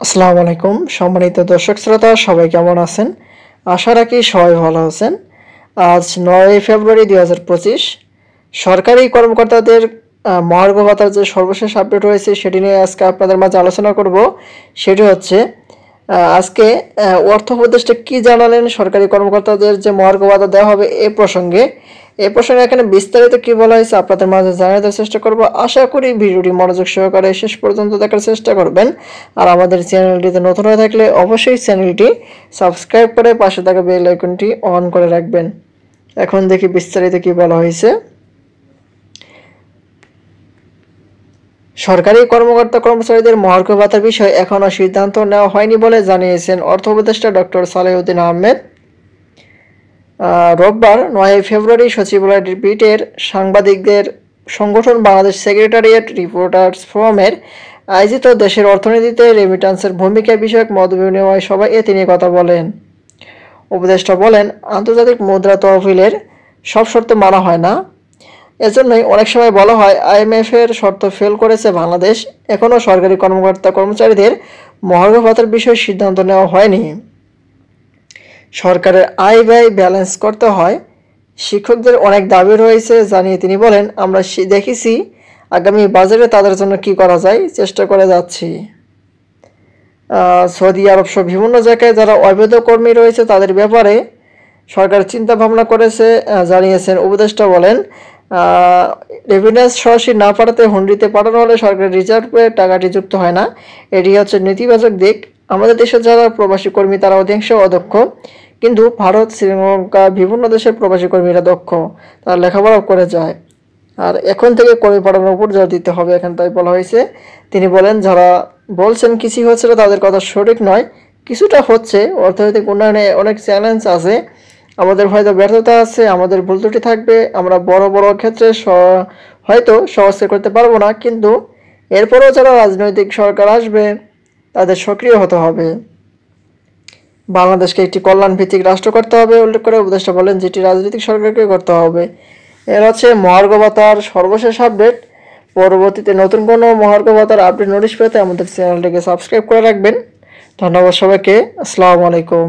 আসসালামু আলাইকুম সম্মানিত দর্শক শ্রোতা সবাই কেমন আছেন? আশা রাখি সবাই ভালো আছেন। আজ ৯ ফেব্রুয়ারি ২০২৫ সরকারি কর্মকর্তাদের মহার্ঘ ভাতার যে সর্বশেষ আপডেট হয়েছে সেটি নিয়ে আজকে আপনাদের মাঝে আলোচনা করব। সেটি হচ্ছে আজকে অর্থ উপদেষ্টা কি জানালেন সরকারি কর্মকর্তাদের যে মহার্ঘ ভাতা দেওয়া হবে এই প্রসঙ্গে এখানে বিস্তারিত কি বলা হয়েছে আপনাদের মাঝে জানিয়ে দেওয়ার চেষ্টা করব। আশা করি ভিডিওটি মনোযোগ সহকারে শেষ পর্যন্ত দেখার চেষ্টা করবেন। আর আমাদের চ্যানেলটিতে নতুন হয়ে থাকলে অবশ্যই চ্যানেলটি সাবস্ক্রাইব করে পাশে থাকা বেল আইকনটি অন করে রাখবেন। এখন দেখি বিস্তারিত কি বলা হয়েছে। সরকারি কর্মকর্তা কর্মচারীদের মহার্ঘ ভাতার বিষয়ে এখনও সিদ্ধান্ত নেওয়া হয়নি বলে জানিয়েছেন অর্থ উপদেষ্টা ডক্টর সালেহউদ্দিন আহমেদ। রোববার ৯ ফেব্রুয়ারি সচিবালয় বিটের সাংবাদিকদের সংগঠন বাংলাদেশ সেক্রেটারিয়েট রিপোর্টার্স ফোরামের আয়োজিত দেশের অর্থনীতিতে রেমিট্যান্সের ভূমিকা বিষয়ক মতবিনিময় সভায় তিনি কথা বলেন। উপদেষ্টা বলেন, আন্তর্জাতিক মুদ্রা তহবিলের সব শর্ত মানা হয় না। এজন্যই অনেক সময় বলা হয় আইএমএফের শর্ত ফেল করেছে বাংলাদেশ। এখনও সরকারি কর্মকর্তা কর্মচারীদের মহার্ঘ ভাতার বিষয়ে সিদ্ধান্ত নেওয়া হয়নি। সরকারের আয় ব্যয় ব্যালেন্স করতে হয়। শিক্ষকদের অনেক দাবি রয়েছে জানিয়ে তিনি বলেন, আমরা দেখেছি আগামী বাজেটে তাদের জন্য কি করা যায় চেষ্টা করে যাচ্ছি। সৌদি আরব সহ বিভিন্ন জায়গায় যারা অবৈধ কর্মী রয়েছে তাদের ব্যাপারে সরকার চিন্তা ভাবনা করেছে জানিয়েছেন উপদেষ্টা। বলেন, রেভিন্যান্স সরাসরি না পাঠাতে হুন্ডিতে পাঠানো হলে সরকারের রিজার্ভে টাকাটি যুক্ত হয় না। এটি হচ্ছে নেতিবাচক দিক। আমাদের দেশের যারা প্রবাসী কর্মী তারা অধিকাংশ অদক্ষ, কিন্তু ভারত, শ্রীলঙ্কা বিভিন্ন দেশের প্রবাসী কর্মীরা দক্ষ, তারা লেখাপড়াও করে যায়। আর এখন থেকে কর্মী পাঠানোর উপর জোর দিতে হবে, এখানে তাই বলা হয়েছে। তিনি বলেন, যারা বলছেন কিছুই হচ্ছে না তাদের কথা সঠিক নয়, কিছুটা হচ্ছে। অর্থনৈতিক উন্নয়নে অনেক চ্যালেঞ্জ আছে, আমাদের হয়তো ব্যর্থতা আছে, আমাদের ভুল ত্রুটি থাকবে। আমরা বড় বড় ক্ষেত্রে হয়তো সহজে করতে পারবো না, কিন্তু এরপরেও যারা রাজনৈতিক সরকার আসবে তাদের সক্রিয় হতে হবে। বাংলাদেশকে একটি কল্যাণ ভিত্তিক রাষ্ট্র করতে হবে উল্লেখ করে উপদেষ্টা বলেন, যেটি রাজনৈতিক সরকারকে করতে হবে। এর হচ্ছে মহার্ঘ ভাতার সর্বশেষ আপডেট। পরবর্তীতে নতুন কোনো মহার্ঘ ভাতার আপডেট নোটিশ পেতে আমাদের চ্যানেলটিকে সাবস্ক্রাইব করে রাখবেন। ধন্যবাদ সবাইকে। আসসালামু আলাইকুম।